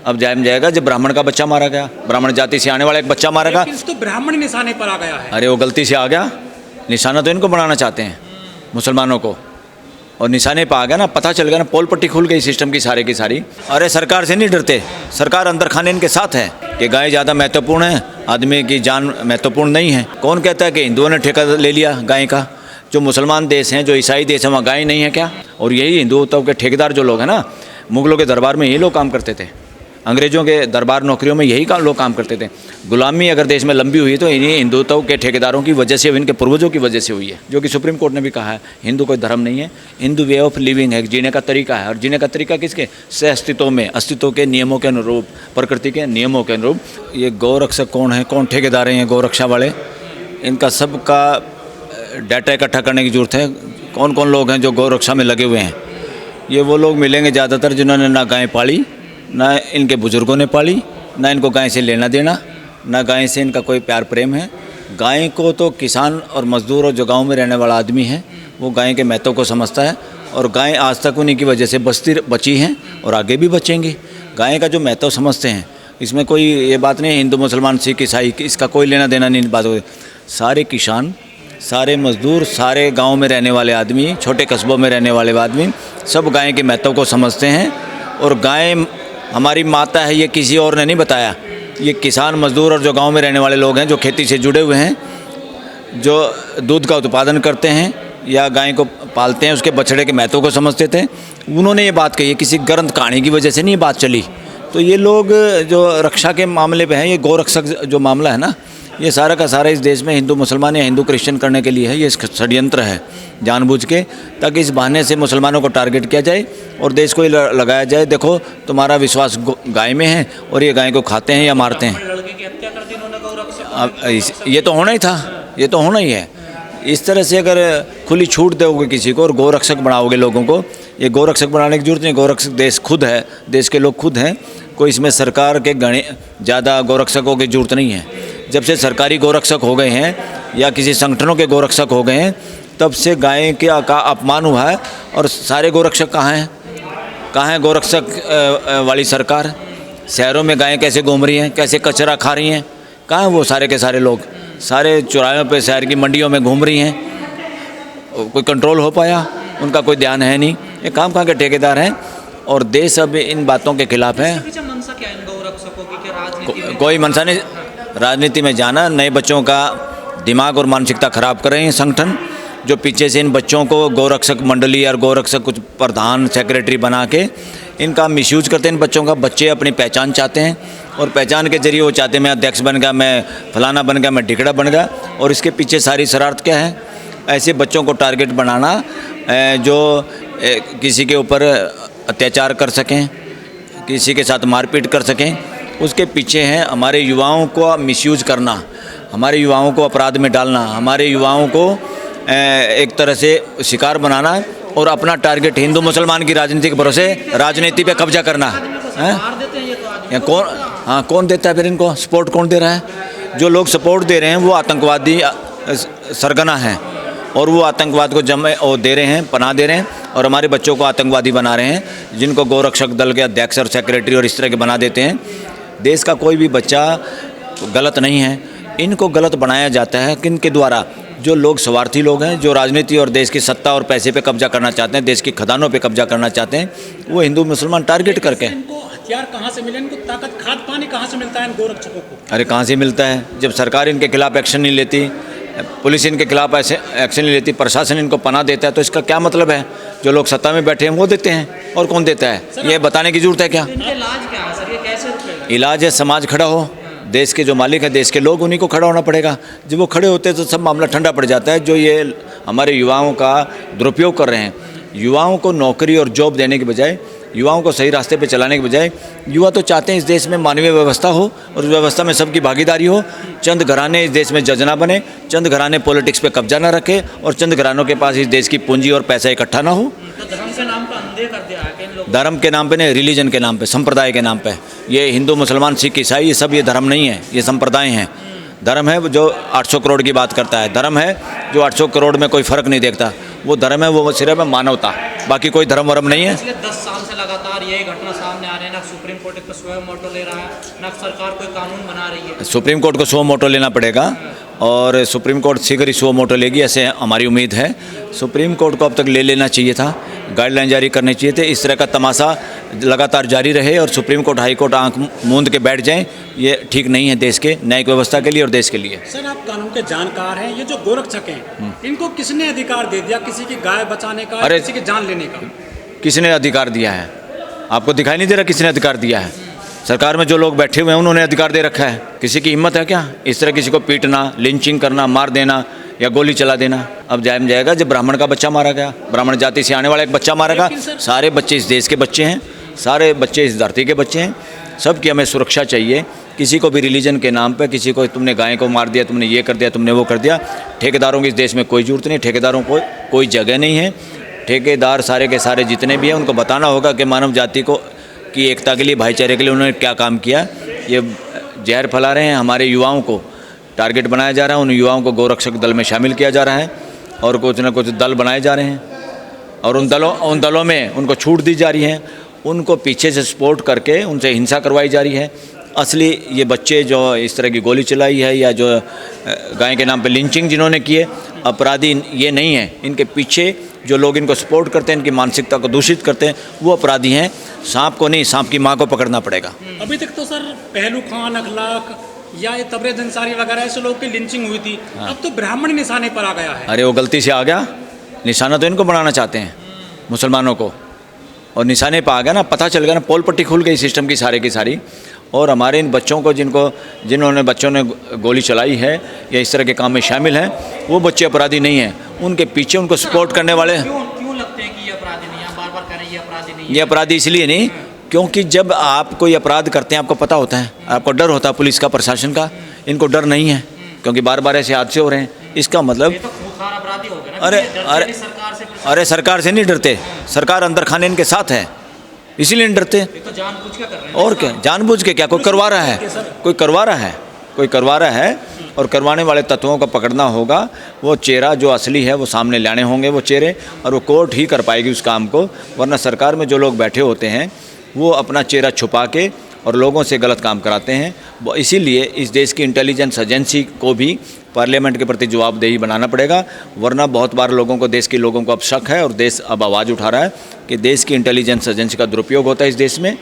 अब जाम जाएगा जब ब्राह्मण का बच्चा मारा गया, ब्राह्मण जाति से आने वाला एक बच्चा मारा गया। तो ब्राह्मण निशाने पर आ गया है। अरे वो गलती से आ गया, निशाना तो इनको बनाना चाहते हैं मुसलमानों को, और निशाने पर आ गया ना, पता चल गया ना, पोल पट्टी खुल गई सिस्टम की सारी की सारी। अरे सरकार से नहीं डरते, सरकार अंदर खाने इनके साथ है कि गाय ज़्यादा महत्वपूर्ण है, आदमी की जान महत्वपूर्ण नहीं है। कौन कहता है कि हिंदुओं ने ठेका ले लिया गाय का? जो मुसलमान देश हैं, जो ईसाई देश हैं, वहाँ गाय नहीं है क्या? और यही हिंदुत्व के ठेकेदार जो लोग हैं ना, मुगलों के दरबार में यही लोग काम करते थे, अंग्रेज़ों के दरबार नौकरियों में यही लोग काम करते थे। गुलामी अगर देश में लंबी हुई तो इन्हीं हिंदुत्व के ठेकेदारों की वजह से, इनके पूर्वजों की वजह से हुई है, जो कि सुप्रीम कोर्ट ने भी कहा है हिंदू कोई धर्म नहीं है, हिंदू वे ऑफ लिविंग है, जीने का तरीका है। और जीने का तरीका किसके? सह अस्तित्व में, अस्तित्व के नियमों के अनुरूप, प्रकृति के नियमों के अनुरूप। ये गौरक्षक कौन है, कौन ठेकेदार हैं ये गौरक्षा वाले, इनका सबका डाटा इकट्ठा करने की जरूरत है। कौन कौन लोग हैं जो गौरक्षा में लगे हुए हैं? ये वो लोग मिलेंगे ज़्यादातर जिन्होंने ना गाय पाली, ना इनके बुज़ुर्गों ने पाली, ना इनको गाय से लेना देना, ना गाय से इनका कोई प्यार प्रेम है। गाय को तो किसान और मज़दूर और जो गांव में रहने वाला आदमी है वो गाय के महत्व को समझता है, और गाय आज तक उन्हीं की वजह से बची हैं और आगे भी बचेंगी। गाय का जो महत्व समझते हैं, इसमें कोई ये बात नहीं हिंदू मुसलमान सिख ईसाई, इसका कोई लेना देना नहीं बात हो। सारे किसान, सारे मज़दूर, सारे गांव में रहने वाले आदमी, छोटे कस्बों में रहने वाले आदमी सब गाय के महत्व को समझते हैं। और गाय हमारी माता है, ये किसी और ने नहीं बताया, ये किसान मज़दूर और जो गांव में रहने वाले लोग हैं, जो खेती से जुड़े हुए हैं, जो दूध का उत्पादन करते हैं या गाय को पालते हैं, उसके बछड़े के महत्व को समझते थे, उन्होंने ये बात कही है। किसी ग्रंथ कहानी की वजह से नहीं ये बात चली। तो ये लोग जो रक्षा के मामले पे हैं, ये गौरक्षक जो मामला है ना, ये सारा का सारा इस देश में हिंदू मुसलमान या हिंदू क्रिश्चियन करने के लिए है। ये षड्यंत्र है जानबूझ के, ताकि इस बहाने से मुसलमानों को टारगेट किया जाए और देश को लगाया जाए, देखो तुम्हारा विश्वास गाय में है और ये गाय को खाते हैं या मारते हैं। लड़के की हत्या कर दी इन्होंने गौरक्षक। अब ये तो होना ही था, ये तो होना ही है। इस तरह से अगर खुली छूट दोगे किसी को और गौरक्षक बनाओगे लोगों को, ये गौरक्षक बनाने की जरूरत नहीं। गौरक्षक देश खुद है, देश के लोग खुद हैं, कोई इसमें सरकार के ज़्यादा गौरक्षकों की जरूरत नहीं है। जब से सरकारी गौरक्षक हो गए हैं या किसी संगठनों के गौरक्षक हो गए हैं, तब से गाय का अपमान हुआ है। और सारे गौरक्षक कहाँ हैं? कहाँ है गौरक्षक वाली सरकार? शहरों में गायें कैसे घूम रही हैं, कैसे कचरा खा रही हैं, कहाँ हैं वो सारे के सारे लोग? सारे चौराहों पे शहर की मंडियों में घूम रही हैं। कोई कंट्रोल हो पाया? उनका कोई ध्यान है नहीं। ये काम कहाँ के ठेकेदार हैं, और देश अब इन बातों के खिलाफ है। कोई मनसा नहीं, राजनीति में जाना, नए बच्चों का दिमाग और मानसिकता खराब कर रहे हैं संगठन, जो पीछे से इन बच्चों को गौरक्षक मंडली और गौरक्षक कुछ प्रधान सेक्रेटरी बना के इनका मिसयूज करते हैं इन बच्चों का। बच्चे अपनी पहचान चाहते हैं और पहचान के जरिए वो चाहते हैं मैं अध्यक्ष बन गया, मैं फलाना बन गया, मैं ढिकड़ा बन गया। और इसके पीछे सारी शरारत क्या है? ऐसे बच्चों को टारगेट बनाना जो किसी के ऊपर अत्याचार कर सकें, किसी के साथ मारपीट कर सकें, उसके पीछे है हमारे युवाओं को मिसयूज करना, हमारे युवाओं को अपराध में डालना, हमारे युवाओं को एक तरह से शिकार बनाना और अपना टारगेट हिंदू मुसलमान की राजनीति के भरोसे राजनीति पे कब्जा करना है। या कौन, हाँ कौन देता है फिर इनको सपोर्ट? कौन दे रहा है? जो लोग सपोर्ट दे रहे हैं वो आतंकवादी सरगना हैं और वो आतंकवाद को दे रहे हैं, पनाह दे रहे हैं और हमारे बच्चों को आतंकवादी बना रहे हैं, जिनको गौरक्षक दल के अध्यक्ष और सेक्रेटरी और इस तरह के बना देते हैं। देश का कोई भी बच्चा गलत नहीं है, इनको गलत बनाया जाता है किनके द्वारा? जो लोग स्वार्थी लोग हैं, जो राजनीति और देश की सत्ता और पैसे पे कब्जा करना चाहते हैं, देश की खदानों पे कब्जा करना चाहते हैं, वो हिंदू मुसलमान टारगेट करके। इनको हथियार कहाँ से मिले, इनको ताकत खाद पानी कहाँ से मिलता है इन गौरक्षकों को? अरे कहाँ से मिलता है? जब सरकार इनके खिलाफ एक्शन नहीं लेती, पुलिस इनके खिलाफ ऐसे एक्शन नहीं लेती, प्रशासन इनको पनाह देता है, तो इसका क्या मतलब है? जो लोग सत्ता में बैठे हैं वो देते हैं, और कौन देता है? ये बताने की जरूरत है क्या? इलाज क्या है सर, ये कैसे रुकेगा? इलाज है समाज खड़ा हो, देश के जो मालिक है, देश के लोग, उन्हीं को खड़ा होना पड़ेगा। जब वो खड़े होते हैं तो सब मामला ठंडा पड़ जाता है। जो ये हमारे युवाओं का दुरुपयोग कर रहे हैं, युवाओं को नौकरी और जॉब देने के बजाय, युवाओं को सही रास्ते पे चलाने के बजाय, युवा तो चाहते हैं इस देश में मानवीय व्यवस्था हो और उस व्यवस्था में सबकी भागीदारी हो। चंद घराने इस देश में जज ना बने, चंद घराने पॉलिटिक्स पे कब्जा ना रखे और चंद घरानों के पास इस देश की पूंजी और पैसा इकट्ठा ना हो। धर्म के नाम पर अंधे कर दिया है इन लोगों। धर्म के नाम पे नहीं, रिलीजन के नाम पे, संप्रदाय के नाम पे। ये हिंदू मुसलमान सिख ईसाई ये सब ये धर्म नहीं है, ये संप्रदाय हैं। धर्म है जो 800 करोड़ की बात करता है, धर्म है जो 800 करोड़ में कोई फ़र्क नहीं देखता, वो धर्म है, वो सिर्फ मानवता, बाकी कोई धर्म वर्म नहीं है। पिछले 10 साल से लगातार यही घटना सामने आ रही है ना, सुप्रीम कोर्ट एक तो स्वयं मोटो ले रहा है, ना सरकार कोई कानून बना रही है। सुप्रीम कोर्ट को सो मोटो लेना पड़ेगा और सुप्रीम कोर्ट शीघ्र ही सो मोटो लेगी, ऐसे हमारी उम्मीद है। सुप्रीम कोर्ट को अब तक ले लेना चाहिए था, गाइडलाइन जारी करनी चाहिए थे। इस तरह का तमाशा लगातार जारी रहे और सुप्रीम कोर्ट हाई कोर्ट आंख मूंद के बैठ जाएं, ये ठीक नहीं है देश के न्यायिक व्यवस्था के लिए और देश के लिए। सर आप कानून के जानकार हैं, ये जो गोरक्षक हैं इनको किसने अधिकार दे दिया किसी की गाय बचाने का, अरे किसी की जान लेने का? किसने अधिकार दिया है? आपको दिखाई नहीं दे रहा किसने अधिकार दिया है? सरकार में जो लोग बैठे हुए हैं उन्होंने अधिकार दे रखा है। किसी की हिम्मत है क्या इस तरह किसी को पीटना, लिंचिंग करना, मार देना या गोली चला देना? अब जाएगा जब ब्राह्मण का बच्चा मारा गया, ब्राह्मण जाति से आने वाला एक बच्चा मारा गया। सारे बच्चे इस देश के बच्चे हैं, सारे बच्चे इस धरती के बच्चे हैं, सबकी हमें सुरक्षा चाहिए। किसी को भी रिलीजन के नाम पे किसी को तुमने गाय को मार दिया, तुमने ये कर दिया, तुमने वो कर दिया, ठेकेदारों की इस देश में कोई जरूरत नहीं, ठेकेदारों को कोई जगह नहीं है। ठेकेदार सारे के सारे जितने भी हैं उनको बताना होगा कि मानव जाति को की एकता के लिए, भाईचारे के लिए उन्होंने क्या काम किया। ये जहर फैला रहे हैं, हमारे युवाओं को टारगेट बनाया जा रहा है, उन युवाओं को गोरक्षक दल में शामिल किया जा रहा है और कुछ न कुछ दल बनाए जा रहे हैं और उन दलों में उनको छूट दी जा रही है, उनको पीछे से सपोर्ट करके उनसे हिंसा करवाई जा रही है। असली ये बच्चे जो इस तरह की गोली चलाई है या जो गाय के नाम पे लिंचिंग जिन्होंने किए, अपराधी ये नहीं है, इनके पीछे जो लोग इनको सपोर्ट करते हैं, इनकी मानसिकता को दूषित करते हैं, वो अपराधी हैं। सांप को नहीं, सांप की माँ को पकड़ना पड़ेगा। अभी तक तो सर पहलू खान, अखलाक या ये तबरेज़ अंसारी वगैरह ऐसे लोग की लिंचिंग हुई थी, अब तो ब्राह्मण निशाने पर आ गया है। अरे वो गलती से आ गया, निशाना तो इनको बनाना चाहते हैं मुसलमानों को, और निशाने पर आ गया ना, पता चल गया ना, पोल पट्टी खुल गई सिस्टम की सारी। और हमारे इन बच्चों को जिन्होंने बच्चों ने गोली चलाई है या इस तरह के काम में शामिल हैं, वो बच्चे अपराधी नहीं हैं, उनके पीछे उनको सपोर्ट करने वाले। क्यों लगते हैं कि ये अपराधी नहीं है? बार बार कह रहे हैं ये अपराधी नहीं है। ये अपराधी इसलिए नहीं क्योंकि जब आप कोई अपराध करते हैं आपको पता होता है, आपको डर होता है पुलिस का, प्रशासन का। इनको डर नहीं है क्योंकि बार बार ऐसे हादसे हो रहे हैं। इसका मतलब ये तो खूंखार अपराधी हो गए ना। अरे सरकार से नहीं डरते, सरकार अंदर खाने इनके साथ है, इसीलिए नहीं डरते। तो जानबूझ के कर रहे हैं। और क्या जानबूझ के? क्या कोई करवा रहा है? कोई करवा रहा है और करवाने वाले तत्वों को पकड़ना होगा। वो चेहरा जो असली है वो सामने लाने होंगे वो चेहरे, और वो कोर्ट ही कर पाएगी उस काम को। वरना सरकार में जो लोग बैठे होते हैं वो अपना चेहरा छुपा के और लोगों से गलत काम कराते हैं। इसीलिए इस देश की इंटेलिजेंस एजेंसी को भी पार्लियामेंट के प्रति जवाबदेही बनाना पड़ेगा। वरना बहुत बार लोगों को, देश के लोगों को अब शक है और देश अब आवाज़ उठा रहा है कि देश की इंटेलिजेंस एजेंसी का दुरुपयोग होता है इस देश में,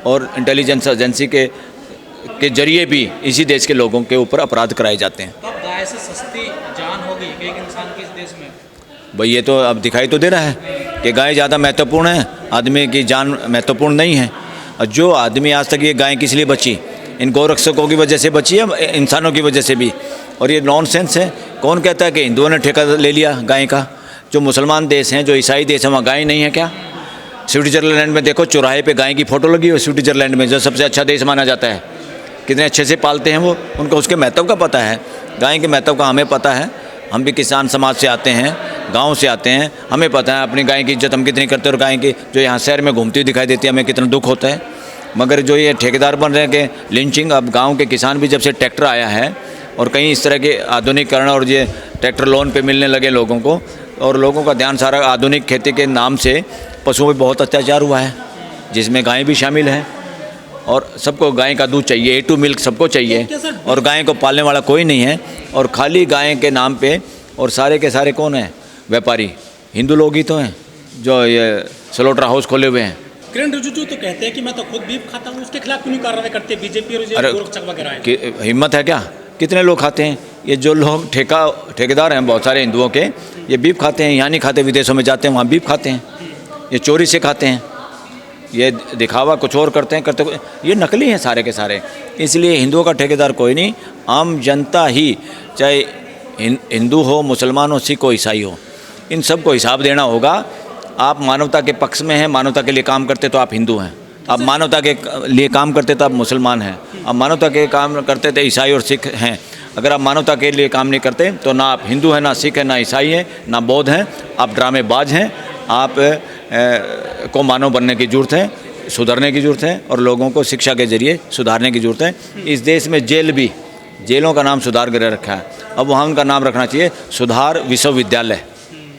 और इंटेलिजेंस एजेंसी के जरिए भी इसी देश के लोगों के ऊपर अपराध कराए जाते हैं। तो अब गाय से सस्ती जान हो गई एक इंसान की इस देश में। भाई ये तो अब दिखाई तो दे रहा है कि गाय ज़्यादा महत्वपूर्ण है, आदमी की जान महत्वपूर्ण नहीं है। और जो आदमी आज तक, ये गाय किस लिए बची? इन गोरक्षकों की वजह से बची है, इंसानों की वजह से भी। और ये नॉनसेंस है। कौन कहता है कि हिंदुओं ने ठेका ले लिया गाय का? जो मुसलमान देश हैं, जो ईसाई देश हैं, वहाँ गाय नहीं है क्या? स्विट्जरलैंड में देखो, चौराहे पे गाय की फ़ोटो लगी हुई। स्विट्जरलैंड में जो सबसे अच्छा देश माना जाता है, कितने अच्छे से पालते हैं वो, उनको उसके महत्व का पता है। गाय के महत्व का हमें पता है। हम भी किसान समाज से आते हैं, गांव से आते हैं, हमें पता है अपनी गाय की इज्जत हम कितनी करते हैं। और गाय की जो यहाँ शहर में घूमती हुई दिखाई देती है, हमें कितना दुख होता है। मगर जो ये ठेकेदार बन रहे हैं कि लिंचिंग, अब गांव के किसान भी जब से ट्रैक्टर आया है और कहीं इस तरह के आधुनिकीकरण और ये ट्रैक्टर लोन पे मिलने लगे लोगों को, और लोगों का ध्यान सारा आधुनिक खेती के नाम से पशुओं पर बहुत अत्याचार हुआ है, जिसमें गाय भी शामिल है। और सबको गाय का दूध चाहिए, A2 मिल्क सबको चाहिए, और गाय को पालने वाला कोई नहीं है। और खाली गाय के नाम पे, और सारे के सारे कौन हैं? व्यापारी हिंदू लोग ही तो हैं जो ये स्लॉटर हाउस खोले हुए हैं। किरण रिजिजू तो कहते हैं कि मैं तो खुद बीफ खाता हूँ, उसके खिलाफ क्यों नहीं कार्रवाई करते बीजेपी और ये गोरक्षक वगैरह हैं? हिम्मत है क्या? कितने लोग खाते हैं? ये जो लोग ठेकेदार हैं बहुत सारे हिंदुओं के, ये बीफ खाते हैं। यहाँ नहीं खाते, विदेशों में जाते हैं वहाँ बीफ खाते हैं। ये चोरी से खाते हैं, ये दिखावा कुछ और करते हैं, ये नकली हैं सारे के सारे। इसलिए हिंदुओं का ठेकेदार कोई नहीं, आम जनता ही, चाहे हिंदू हो, मुसलमान हो, सिख हो, ईसाई हो, इन सबको हिसाब देना होगा। आप मानवता के पक्ष में हैं, मानवता के लिए काम करते तो आप हिंदू हैं। आप मानवता के लिए काम करते तो आप मुसलमान हैं। आप मानवता के काम करते तो ईसाई और सिख हैं। अगर आप मानवता के लिए काम नहीं करते तो ना आप हिंदू हैं, ना सिख हैं, ना ईसाई हैं, ना बौद्ध हैं। आप ड्रामेबाज हैं। आप को मानव बनने की ज़रूरत है, सुधरने की ज़रूरत है, और लोगों को शिक्षा के जरिए सुधारने की ज़रूरत है। इस देश में जेलों का नाम सुधार गृह रखा है, अब वहाँ उनका नाम रखना चाहिए सुधार विश्वविद्यालय।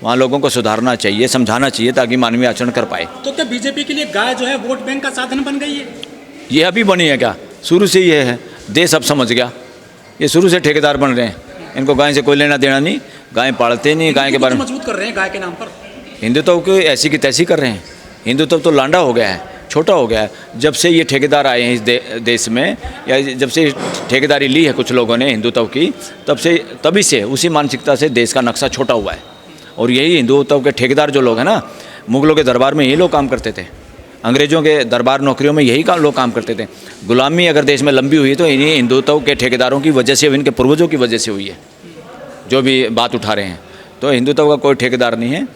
वहाँ लोगों को सुधारना चाहिए, समझाना चाहिए, ताकि मानवीय आचरण कर पाए। तो क्या बीजेपी के लिए गाय जो है वोट बैंक का साधन बन गई है? ये अभी बनी है क्या? शुरू से ये है। देश अब समझ गया, ये शुरू से ठेकेदार बन रहे हैं, इनको गाय से कोई लेना देना नहीं, गाय पालते नहीं, गाय के बारे में मजबूत कर रहे हैं गाय के नाम पर। हिंदुत्व को ऐसी की तैसी कर रहे हैं। हिंदुत्व तो लांडा हो गया है, छोटा हो गया है। जब से ये ठेकेदार आए हैं इस देश में, या जब से ठेकेदारी ली है कुछ लोगों ने हिंदुत्व की, तभी से उसी मानसिकता से देश का नक्शा छोटा हुआ है। और यही हिंदुत्व के ठेकेदार जो लोग हैं ना, मुगलों के दरबार में यही लोग काम करते थे, अंग्रेज़ों के दरबार नौकरियों में यही लोग काम करते थे। गुलामी अगर देश में लंबी हुई तो इन्हीं हिंदुत्व के ठेकेदारों की वजह से, इनके पूर्वजों की वजह से हुई है, जो भी बात उठा रहे हैं। तो हिंदुत्व का कोई ठेकेदार नहीं है।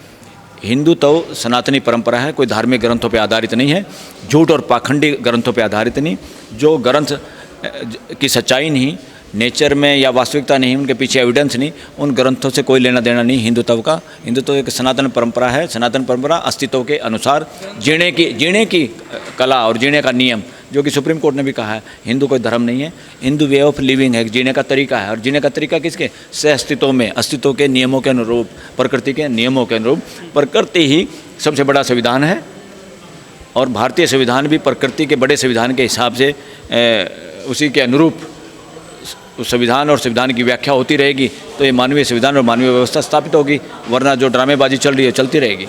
हिंदुत्व सनातनी परंपरा है, कोई धार्मिक ग्रंथों पे आधारित नहीं है, झूठ और पाखंडी ग्रंथों पे आधारित नहीं। जो ग्रंथ की सच्चाई नहीं, नेचर में या वास्तविकता नहीं, उनके पीछे एविडेंस नहीं, उन ग्रंथों से कोई लेना देना नहीं हिंदुत्व का। हिंदुत्व एक सनातन परंपरा है। सनातन परंपरा अस्तित्व के अनुसार जीने की कला और जीने का नियम, जो कि सुप्रीम कोर्ट ने भी कहा है। हिंदू कोई धर्म नहीं है, हिंदू वे ऑफ लिविंग है, जीने का तरीका है। और जीने का तरीका किसके? सह अस्तित्व में, अस्तित्व के नियमों के अनुरूप, प्रकृति के नियमों के अनुरूप। प्रकृति ही सबसे बड़ा संविधान है, और भारतीय संविधान भी प्रकृति के बड़े संविधान के हिसाब से उसी के अनुरूप उस संविधान और संविधान की व्याख्या होती रहेगी। तो ये मानवीय संविधान और मानवीय व्यवस्था स्थापित होगी, वरना जो ड्रामेबाजी चल रही है चलती रहेगी।